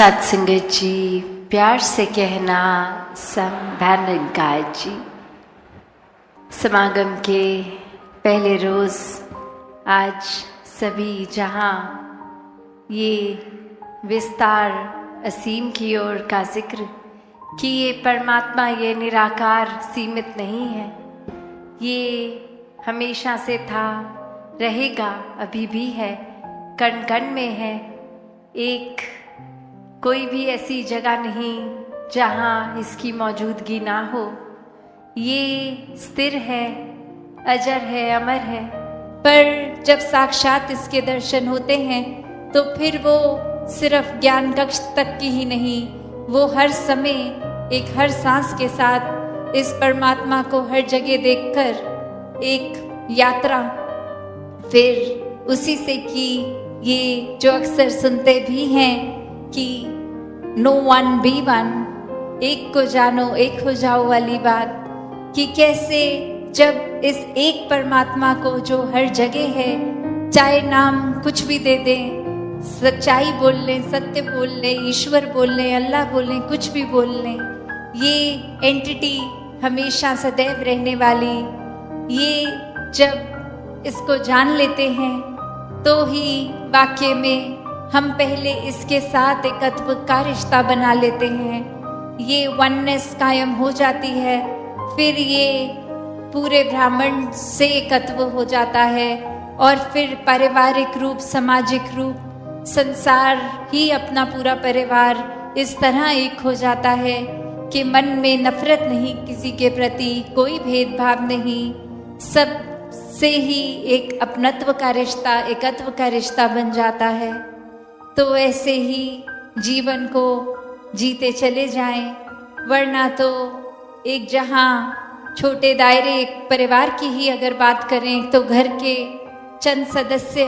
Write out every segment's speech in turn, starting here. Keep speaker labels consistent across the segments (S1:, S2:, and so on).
S1: सत्संगत जी, प्यार से कहना संभैनगाय जी। समागम के पहले रोज़ आज सभी जहाँ ये विस्तार असीम की ओर का जिक्र कि ये परमात्मा, ये निराकार सीमित नहीं है, ये हमेशा से था, रहेगा, अभी भी है, कण कण में है। एक कोई भी ऐसी जगह नहीं जहाँ इसकी मौजूदगी ना हो। ये स्थिर है, अजर है, अमर है।
S2: पर जब साक्षात इसके दर्शन होते हैं तो फिर वो सिर्फ ज्ञान कक्ष तक की ही नहीं, वो हर समय एक हर सांस के साथ इस परमात्मा को हर जगह देखकर एक यात्रा फिर उसी से कि ये जो अक्सर सुनते भी हैं कि नो वन बी वन, एक को जानो एक हो जाओ वाली बात, कि कैसे जब इस एक परमात्मा को जो हर जगह है, चाहे नाम कुछ भी दे दें, सच्चाई बोल लें, सत्य बोल लें, ईश्वर बोल लें, अल्लाह बोल लें, कुछ भी बोल लें, ये एंटिटी हमेशा सदैव रहने वाली, ये जब इसको जान लेते हैं तो ही वाक्य में हम पहले इसके साथ एकत्व का रिश्ता बना लेते हैं। ये वननेस कायम हो जाती है, फिर ये पूरे ब्राह्मण से एकत्व हो जाता है और फिर पारिवारिक रूप, सामाजिक रूप, संसार ही अपना पूरा परिवार इस तरह एक हो जाता है कि मन में नफरत नहीं, किसी के प्रति कोई भेदभाव नहीं, सब से ही एक अपनत्व का रिश्ता, एकत्व का रिश्ता बन जाता है। तो ऐसे ही जीवन को जीते चले जाएं, वरना तो एक जहाँ छोटे दायरे, एक परिवार की ही अगर बात करें तो घर के चंद सदस्य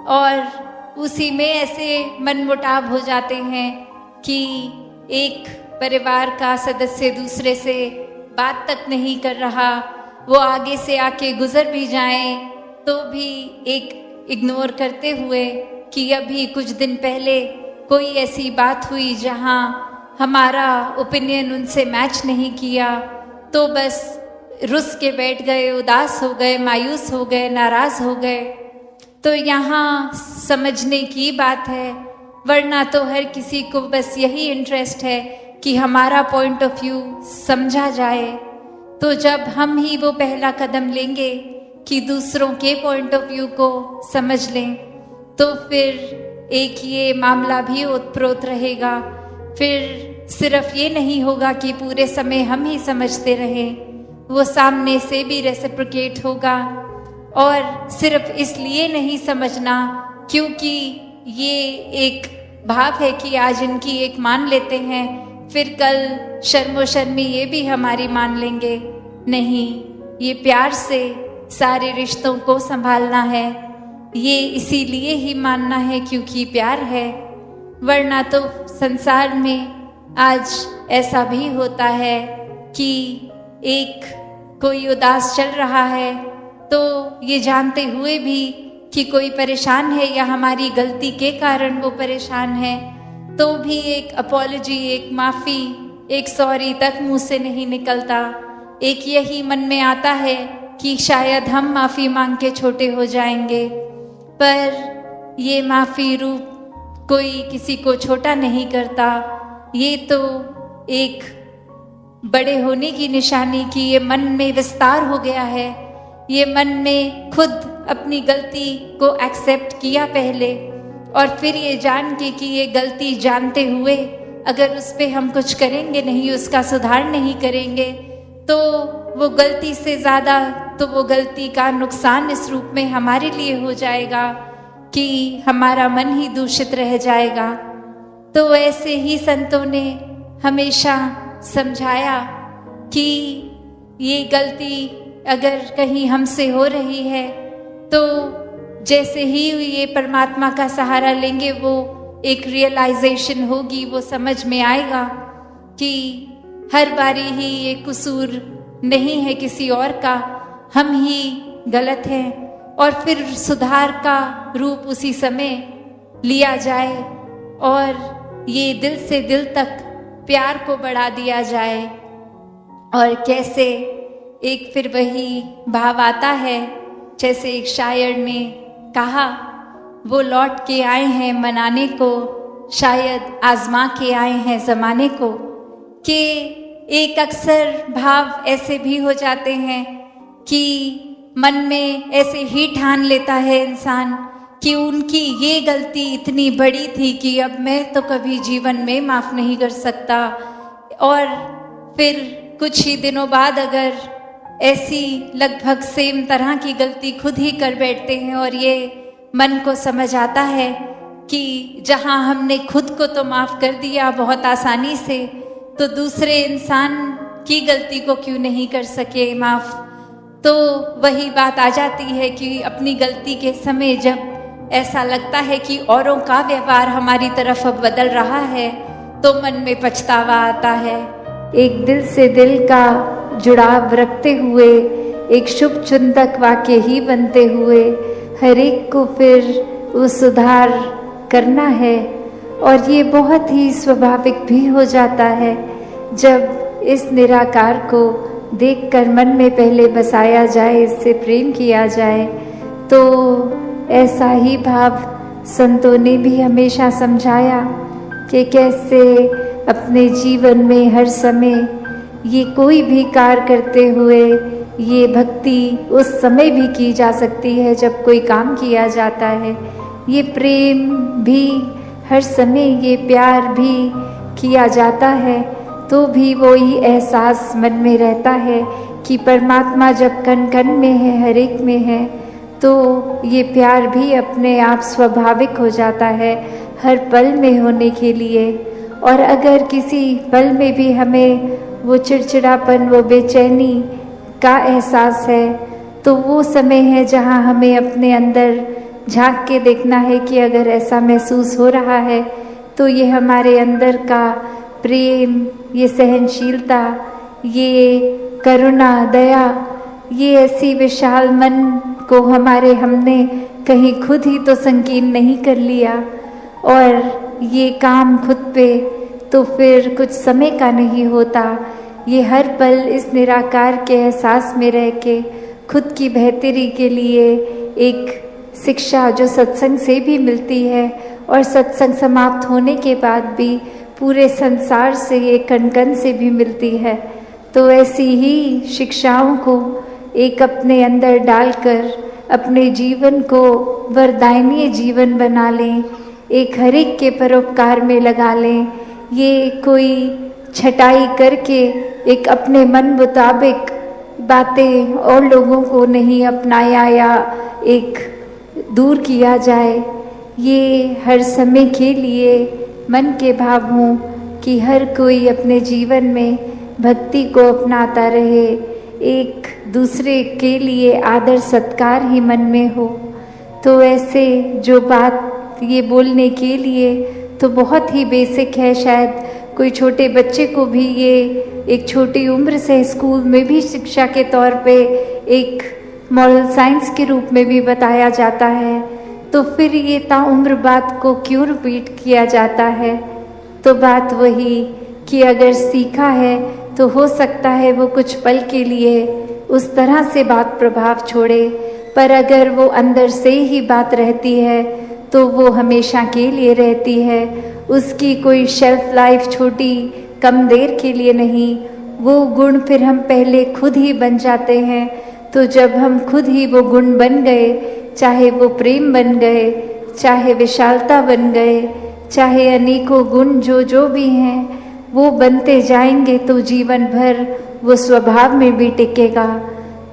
S2: और उसी में ऐसे मनमुटाव हो जाते हैं कि एक परिवार का सदस्य दूसरे से बात तक नहीं कर रहा, वो आगे से आके गुजर भी जाएं तो भी एक इग्नोर करते हुए कि अभी कुछ दिन पहले कोई ऐसी बात हुई जहां हमारा ओपिनियन उनसे मैच नहीं किया तो बस रुस के बैठ गए, उदास हो गए, मायूस हो गए, नाराज हो गए। तो यहाँ समझने की बात है, वरना तो हर किसी को बस यही इंटरेस्ट है कि हमारा पॉइंट ऑफ व्यू समझा जाए। तो जब हम ही वो पहला कदम लेंगे कि दूसरों के पॉइंट ऑफ व्यू को समझ लें, तो फिर एक ये मामला भी ओतप्रोत रहेगा। फिर सिर्फ ये नहीं होगा कि पूरे समय हम ही समझते रहें, वो सामने से भी रेसिप्रोकेट होगा। और सिर्फ इसलिए नहीं समझना क्योंकि ये एक भाव है कि आज इनकी एक मान लेते हैं, फिर कल शर्मो शर्मी ये भी हमारी मान लेंगे। नहीं, ये प्यार से सारे रिश्तों को संभालना है, ये इसीलिए ही मानना है क्योंकि प्यार है। वरना तो संसार में आज ऐसा भी होता है कि एक कोई उदास चल रहा है तो ये जानते हुए भी कि कोई परेशान है या हमारी गलती के कारण वो परेशान है, तो भी एक अपॉलजी, एक माफ़ी, एक सॉरी तक मुंह से नहीं निकलता। एक यही मन में आता है कि शायद हम माफ़ी मांग के छोटे हो जाएंगे, पर ये माफ़ी रूप कोई किसी को छोटा नहीं करता। ये तो एक बड़े होने की निशानी कि ये मन में विस्तार हो गया है, ये मन में खुद अपनी गलती को एक्सेप्ट किया पहले, और फिर ये जान के कि ये गलती जानते हुए अगर उस पर हम कुछ करेंगे नहीं, उसका सुधार नहीं करेंगे, तो वो गलती से ज़्यादा तो वो गलती का नुकसान इस रूप में हमारे लिए हो जाएगा कि हमारा मन ही दूषित रह जाएगा। तो ऐसे ही संतों ने हमेशा समझाया कि ये गलती अगर कहीं हमसे हो रही है तो जैसे ही ये परमात्मा का सहारा लेंगे, वो एक रियलाइजेशन होगी, वो समझ में आएगा कि हर बारी ही ये कसूर नहीं है किसी और का, हम ही गलत हैं, और फिर सुधार का रूप उसी समय लिया जाए और ये दिल से दिल तक प्यार को बढ़ा दिया जाए। और कैसे एक फिर वही भाव आता है, जैसे एक शायर ने कहा, वो लौट के आए हैं मनाने को, शायद आजमा के आए हैं ज़माने को। कि एक अक्सर भाव ऐसे भी हो जाते हैं कि मन में ऐसे ही ठान लेता है इंसान कि उनकी ये गलती इतनी बड़ी थी कि अब मैं तो कभी जीवन में माफ़ नहीं कर सकता। और फिर कुछ ही दिनों बाद अगर ऐसी लगभग सेम तरह की गलती खुद ही कर बैठते हैं और ये मन को समझ आता है कि जहाँ हमने खुद को तो माफ़ कर दिया बहुत आसानी से, तो दूसरे इंसान की गलती को क्यों नहीं कर सके माफ़। तो वही बात आ जाती है कि अपनी गलती के समय जब ऐसा लगता है कि औरों का व्यवहार हमारी तरफ अब बदल रहा है, तो मन में पछतावा आता है। एक दिल से दिल का जुड़ाव रखते हुए, एक शुभ चिंतक वाक्य ही बनते हुए हर एक को फिर वो सुधार करना है। और ये बहुत ही स्वाभाविक भी हो जाता है जब इस निराकार को देखकर मन में पहले बसाया जाए, इससे प्रेम किया जाए। तो ऐसा ही भाव संतों ने भी हमेशा समझाया कि कैसे अपने जीवन में हर समय ये कोई भी कार्य करते हुए ये भक्ति उस समय भी की जा सकती है जब कोई काम किया जाता है। ये प्रेम भी हर समय, ये प्यार भी किया जाता है, तो भी वो ही एहसास मन में रहता है कि परमात्मा जब कण कण में है, हर एक में है, तो ये प्यार भी अपने आप स्वाभाविक हो जाता है हर पल में होने के लिए। और अगर किसी पल में भी हमें वो चिड़चिड़ापन, वो बेचैनी का एहसास है, तो वो समय है जहाँ हमें अपने अंदर झांक के देखना है कि अगर ऐसा महसूस हो रहा है तो ये हमारे अंदर का प्रेम, ये सहनशीलता, ये करुणा, दया, ये ऐसी विशाल मन को हमने कहीं खुद ही तो संकीर्ण नहीं कर लिया। और ये काम खुद पे तो फिर कुछ समय का नहीं होता, ये हर पल इस निराकार के एहसास में रह के खुद की बेहतरी के लिए एक शिक्षा जो सत्संग से भी मिलती है और सत्संग समाप्त होने के बाद भी पूरे संसार से, ये कण कण से भी मिलती है। तो ऐसी ही शिक्षाओं को एक अपने अंदर डालकर अपने जीवन को वरदायनीय जीवन बना लें, एक हर एक के परोपकार में लगा लें। ये कोई छटाई करके एक अपने मन मुताबिक बातें और लोगों को नहीं अपनाया या एक दूर किया जाए। ये हर समय के लिए मन के भाव हों कि हर कोई अपने जीवन में भक्ति को अपनाता रहे, एक दूसरे के लिए आदर सत्कार ही मन में हो। तो ऐसे जो बात ये बोलने के लिए तो बहुत ही बेसिक है, शायद कोई छोटे बच्चे को भी ये एक छोटी उम्र से स्कूल में भी शिक्षा के तौर पे एक मॉरल साइंस के रूप में भी बताया जाता है, तो फिर ये ताउम्र बात को क्यों रिपीट किया जाता है। तो बात वही कि अगर सीखा है तो हो सकता है वो कुछ पल के लिए उस तरह से बात प्रभाव छोड़े, पर अगर वो अंदर से ही बात रहती है तो वो हमेशा के लिए रहती है। उसकी कोई शेल्फ लाइफ छोटी कम देर के लिए नहीं, वो गुण फिर हम पहले खुद ही बन जाते हैं। तो जब हम खुद ही वो गुण बन गए, चाहे वो प्रेम बन गए, चाहे विशालता बन गए, चाहे अनेकों गुण जो भी हैं वो बनते जाएंगे, तो जीवन भर वो स्वभाव में भी टिकेगा।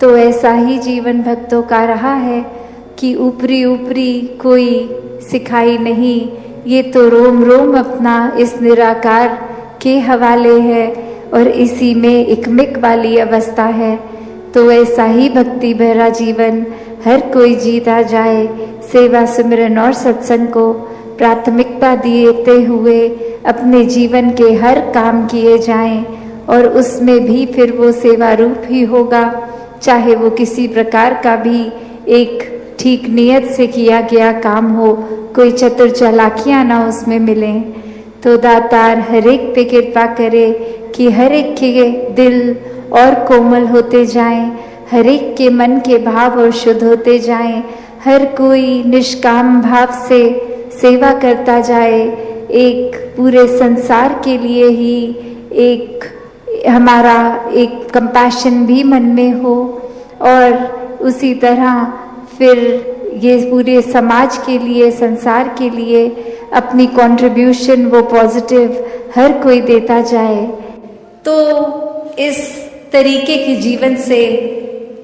S2: तो ऐसा ही जीवन भक्तों का रहा है कि ऊपरी ऊपरी कोई सिखाई नहीं, ये तो रोम रोम अपना इस निराकार के हवाले है और इसी में एकमिक वाली अवस्था है। तो ऐसा ही भक्ति भरा जीवन हर कोई जीता जाए, सेवा सिमरन और सत्संग को प्राथमिकता देते हुए अपने जीवन के हर काम किए जाएं, और उसमें भी फिर वो सेवा रूप ही होगा, चाहे वो किसी प्रकार का भी एक ठीक नियत से किया गया काम हो, कोई चतुर चालाकियाँ ना उसमें मिलें। तो दातार हर एक पे कृपा करे कि हर एक के दिल और कोमल होते जाएं, हर एक के मन के भाव और शुद्ध होते जाएं, हर कोई निष्काम भाव से सेवा करता जाए, एक पूरे संसार के लिए ही एक हमारा एक कंपैशन भी मन में हो, और उसी तरह फिर ये पूरे समाज के लिए, संसार के लिए अपनी कंट्रीब्यूशन वो पॉजिटिव हर कोई देता जाए। तो इस तरीके के जीवन से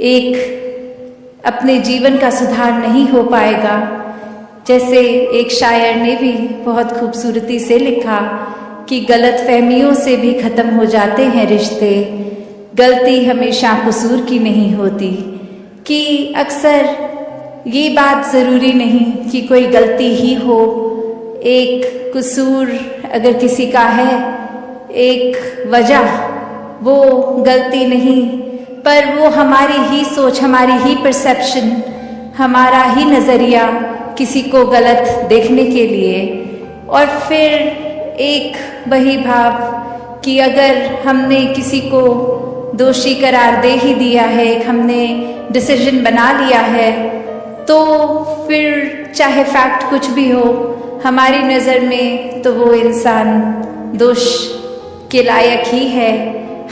S2: एक अपने जीवन का सुधार नहीं हो पाएगा। जैसे एक शायर ने भी बहुत खूबसूरती से लिखा कि गलत फहमियों से भी ख़त्म हो जाते हैं रिश्ते, गलती हमेशा कसूर की नहीं होती। कि अक्सर ये बात ज़रूरी नहीं कि कोई गलती ही हो, एक कसूर अगर किसी का है, एक वजह, वो गलती नहीं, पर वो हमारी ही सोच, हमारी ही परसेप्शन, हमारा ही नज़रिया किसी को गलत देखने के लिए। और फिर एक वही भाव कि अगर हमने किसी को दोषी करार दे ही दिया है, एक हमने डिसीजन बना लिया है, तो फिर चाहे फैक्ट कुछ भी हो, हमारी नज़र में तो वो इंसान दोष के लायक ही है।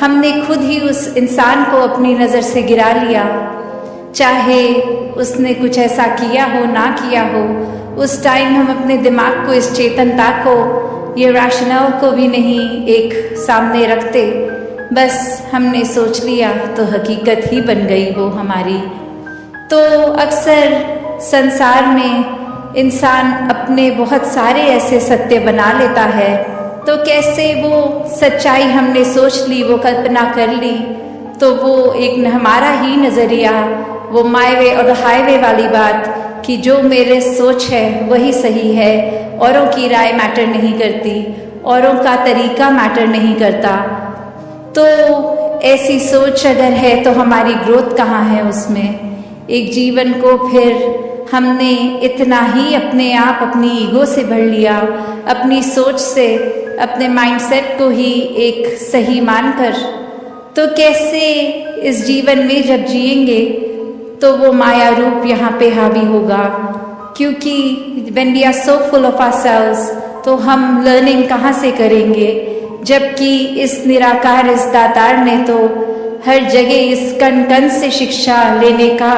S2: हमने खुद ही उस इंसान को अपनी नज़र से गिरा लिया, चाहे उसने कुछ ऐसा किया हो ना किया हो। उस टाइम हम अपने दिमाग को, इस चेतनता को, ये रैशनल को भी नहीं एक सामने रखते, बस हमने सोच लिया तो हकीकत ही बन गई वो हमारी। तो अक्सर संसार में इंसान अपने बहुत सारे ऐसे सत्य बना लेता है, तो कैसे वो सच्चाई हमने सोच ली, वो कल्पना कर ली, तो वो एक हमारा ही नज़रिया, वो माय वे और हाईवे वाली बात कि जो मेरे सोच है वही सही है, औरों की राय मैटर नहीं करती, औरों का तरीका मैटर नहीं करता। तो ऐसी सोच अगर है तो हमारी ग्रोथ कहाँ है उसमें? एक जीवन को फिर हमने इतना ही अपने आप, अपनी ईगो से भर लिया, अपनी सोच से, अपने माइंडसेट को ही एक सही मानकर, तो कैसे इस जीवन में जब जिएंगे तो वो माया रूप यहाँ पे हावी होगा। क्योंकि when we are so full of ourselves, तो हम लर्निंग कहाँ से करेंगे, जबकि इस निराकार, इस दातार ने तो हर जगह इस कण कण से शिक्षा लेने का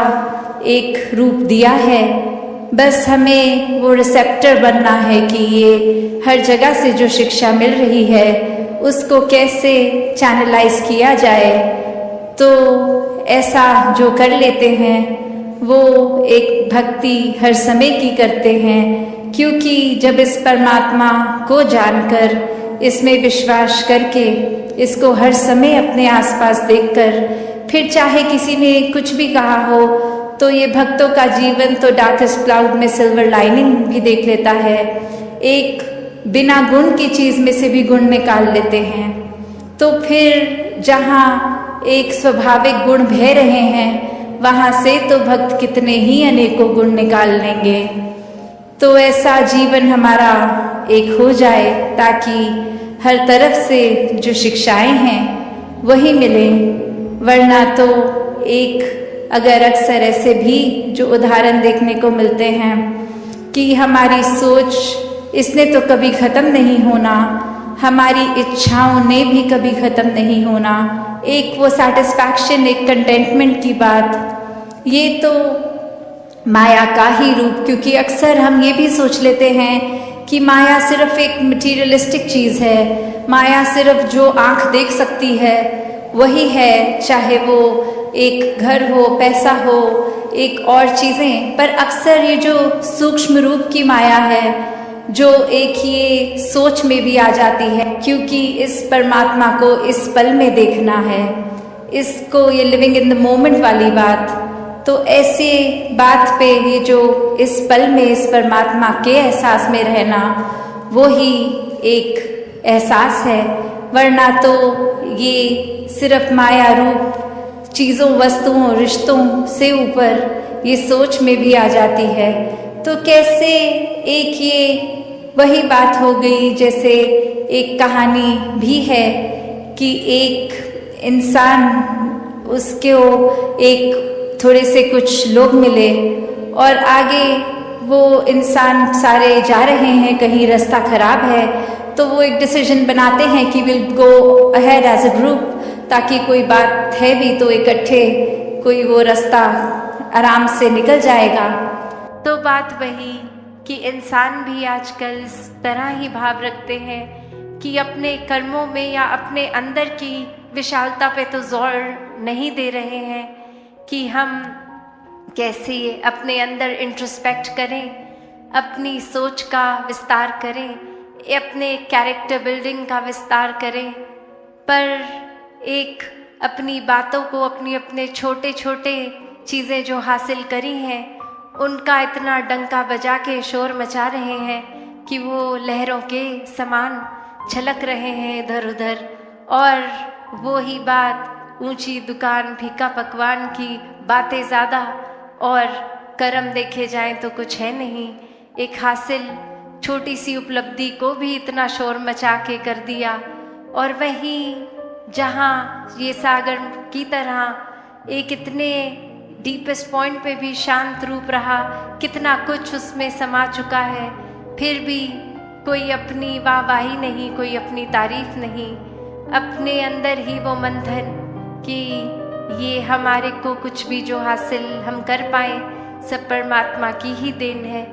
S2: एक रूप दिया है। बस हमें वो रिसेप्टर बनना है कि ये हर जगह से जो शिक्षा मिल रही है उसको कैसे चैनलाइज किया जाए। तो ऐसा जो कर लेते हैं वो एक भक्ति हर समय की करते हैं, क्योंकि जब इस परमात्मा को जानकर, इसमें विश्वास करके, इसको हर समय अपने आसपास देखकर, फिर चाहे किसी ने कुछ भी कहा हो, तो ये भक्तों का जीवन तो डार्केस्ट क्लाउड में सिल्वर लाइनिंग भी देख लेता है। एक बिना गुण की चीज़ में से भी गुण निकाल लेते हैं। तो फिर जहाँ एक स्वाभाविक गुण बह रहे हैं, वहाँ से तो भक्त कितने ही अनेकों गुण निकाल लेंगे। तो ऐसा जीवन हमारा एक हो जाए ताकि हर तरफ से जो शिक्षाएं हैं वही मिले। वरना तो एक अगर अक्सर ऐसे भी जो उदाहरण देखने को मिलते हैं कि हमारी सोच, इसने तो कभी ख़त्म नहीं होना, हमारी इच्छाओं ने भी कभी ख़त्म नहीं होना, एक वो सेटिस्फैक्शन, एक कंटेंटमेंट की बात, ये तो माया का ही रूप। क्योंकि अक्सर हम ये भी सोच लेते हैं कि माया सिर्फ एक मटीरियलिस्टिक चीज़ है, माया सिर्फ जो आँख देख सकती है वही है, चाहे वो एक घर हो, पैसा हो, एक और चीज़ें। पर अक्सर ये जो सूक्ष्म रूप की माया है, जो एक ये सोच में भी आ जाती है, क्योंकि इस परमात्मा को इस पल में देखना है, इसको ये लिविंग इन द मोमेंट वाली बात। तो ऐसे बात पे ये जो इस पल में इस परमात्मा के एहसास में रहना, वो ही एक एहसास है। वरना तो ये सिर्फ माया रूप चीज़ों, वस्तुओं, रिश्तों से ऊपर ये सोच में भी आ जाती है। तो कैसे एक ये वही बात हो गई जैसे एक कहानी भी है कि एक इंसान उसको एक थोड़े से कुछ लोग मिले और आगे वो इंसान सारे जा रहे हैं, कहीं रास्ता खराब है, तो वो एक डिसीजन बनाते हैं कि will go ahead as a group, ताकि कोई बात है भी तो इकट्ठे कोई वो रास्ता आराम से निकल जाएगा।
S1: तो बात वही कि इंसान भी आजकल इस तरह ही भाव रखते हैं कि अपने कर्मों में या अपने अंदर की विशालता पे तो जोर नहीं दे रहे हैं कि हम कैसे अपने अंदर इंट्रोस्पेक्ट करें, अपनी सोच का विस्तार करें, अपने कैरेक्टर बिल्डिंग का विस्तार करें, पर एक अपनी बातों को अपने छोटे छोटे चीज़ें जो हासिल करी हैं उनका इतना डंका बजा के शोर मचा रहे हैं कि वो लहरों के समान छलक रहे हैं इधर उधर। और वो ही बात ऊंची दुकान फीका पकवान की बातें ज़्यादा और कर्म देखे जाएं तो कुछ है नहीं। एक हासिल छोटी सी उपलब्धि को भी इतना शोर मचा के कर दिया, और वहीं जहाँ ये सागर की तरह एक इतने डीपेस्ट पॉइंट पे भी शांत रूप रहा, कितना कुछ उसमें समा चुका है, फिर भी कोई अपनी वाहवाही नहीं, कोई अपनी तारीफ नहीं, अपने अंदर ही वो मंथन कि ये हमारे को कुछ भी जो हासिल हम कर पाए सब परमात्मा की ही देन है।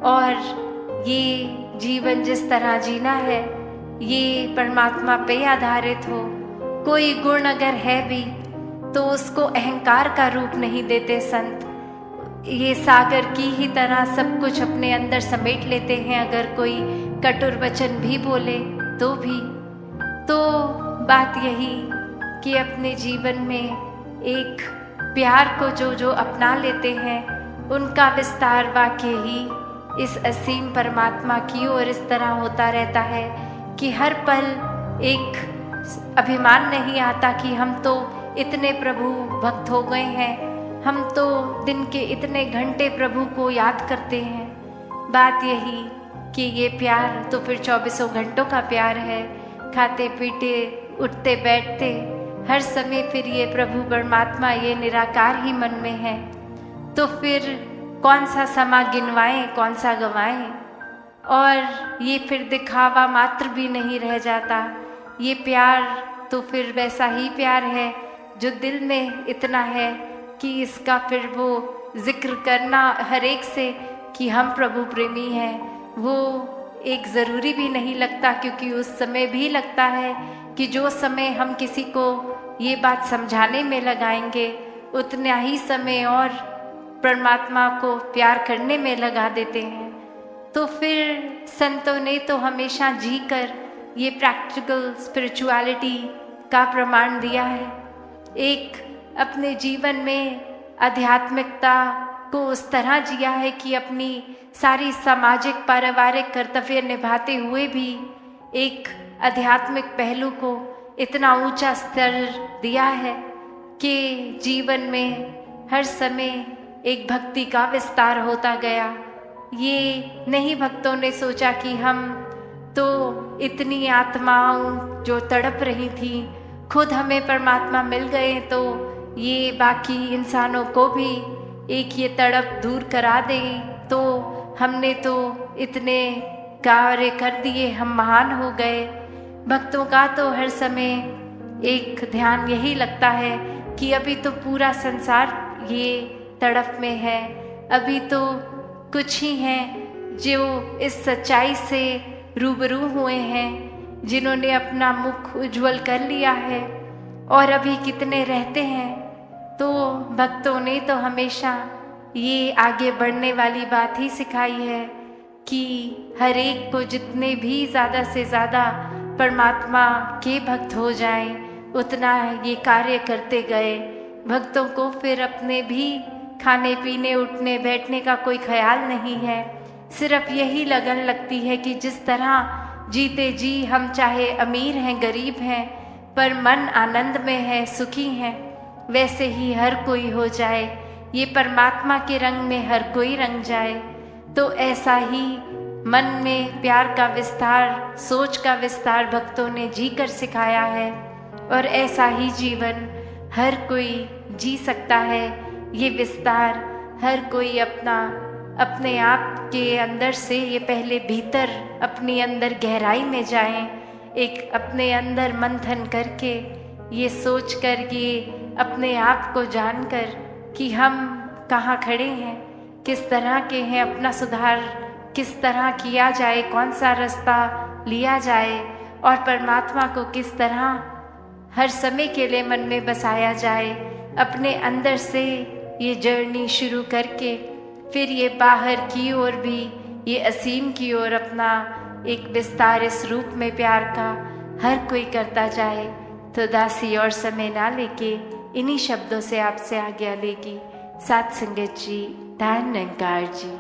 S1: और ये जीवन जिस तरह जीना है ये परमात्मा पे आधारित हो। कोई गुण अगर है भी तो उसको अहंकार का रूप नहीं देते संत। ये सागर की ही तरह सब कुछ अपने अंदर समेट लेते हैं, अगर कोई कटुर वचन भी बोले तो भी। तो बात यही कि अपने जीवन में एक प्यार को जो जो अपना लेते हैं उनका विस्तार वाकई ही इस असीम परमात्मा की ओर इस तरह होता रहता है कि हर पल एक अभिमान नहीं आता कि हम तो इतने प्रभु भक्त हो गए हैं, हम तो दिन के इतने घंटे प्रभु को याद करते हैं। बात यही कि ये प्यार तो फिर 24 घंटों का प्यार है, खाते पीते उठते बैठते हर समय फिर ये प्रभु परमात्मा ये निराकार ही मन में है। तो फिर कौन सा समा गिनवाएं, कौन सा गवाएं, और ये फिर दिखावा मात्र भी नहीं रह जाता। ये प्यार तो फिर वैसा ही प्यार है जो दिल में इतना है कि इसका फिर वो जिक्र करना हर एक से कि हम प्रभु प्रेमी हैं, वो एक ज़रूरी भी नहीं लगता, क्योंकि उस समय भी लगता है कि जो समय हम किसी को ये बात समझाने में लगाएंगे उतना ही समय और परमात्मा को प्यार करने में लगा देते हैं। तो फिर संतों ने तो हमेशा जी कर ये प्रैक्टिकल स्पिरिचुअलिटी का प्रमाण दिया है। एक अपने जीवन में आध्यात्मिकता को उस तरह जिया है कि अपनी सारी सामाजिक पारिवारिक कर्तव्य निभाते हुए भी एक आध्यात्मिक पहलू को इतना ऊंचा स्तर दिया है कि जीवन में हर समय एक भक्ति का विस्तार होता गया। ये नहीं भक्तों ने सोचा कि हम तो इतनी आत्माओं जो तड़प रही थी खुद हमें परमात्मा मिल गए तो ये बाकी इंसानों को भी एक ये तड़प दूर करा दे, तो हमने तो इतने कार्य कर दिए, हम महान हो गए। भक्तों का तो हर समय एक ध्यान यही लगता है कि अभी तो पूरा संसार ये तड़प में है, अभी तो कुछ ही हैं जो इस सच्चाई से रूबरू हुए हैं, जिन्होंने अपना मुख उज्जवल कर लिया है, और अभी कितने रहते हैं। तो भक्तों ने तो हमेशा ये आगे बढ़ने वाली बात ही सिखाई है कि हर एक को जितने भी ज़्यादा से ज़्यादा परमात्मा के भक्त हो जाएं उतना ये कार्य करते गए। भक्तों को फिर अपने भी खाने पीने उठने बैठने का कोई ख्याल नहीं है, सिर्फ यही लगन लगती है कि जिस तरह जीते जी हम चाहे अमीर हैं गरीब हैं पर मन आनंद में है, सुखी हैं, वैसे ही हर कोई हो जाए, ये परमात्मा के रंग में हर कोई रंग जाए। तो ऐसा ही मन में प्यार का विस्तार, सोच का विस्तार भक्तों ने जी कर सिखाया है और ऐसा ही जीवन हर कोई जी सकता है। ये विस्तार हर कोई अपने आप के अंदर से ये पहले भीतर अपनी अंदर गहराई में जाएं, एक अपने अंदर मंथन करके ये सोच कर, ये अपने आप को जानकर कि हम कहाँ खड़े हैं, किस तरह के हैं, अपना सुधार किस तरह किया जाए, कौन सा रास्ता लिया जाए और परमात्मा को किस तरह हर समय के लिए मन में बसाया जाए। अपने अंदर से ये जर्नी शुरू करके फिर ये बाहर की ओर भी, ये असीम की ओर अपना एक विस्तार इस रूप में प्यार का हर कोई करता जाए। तो दासी और समय ना लेके इन्हीं शब्दों से आपसे आज्ञा लेगी। साथ संगत जी, धन निरंकार जी।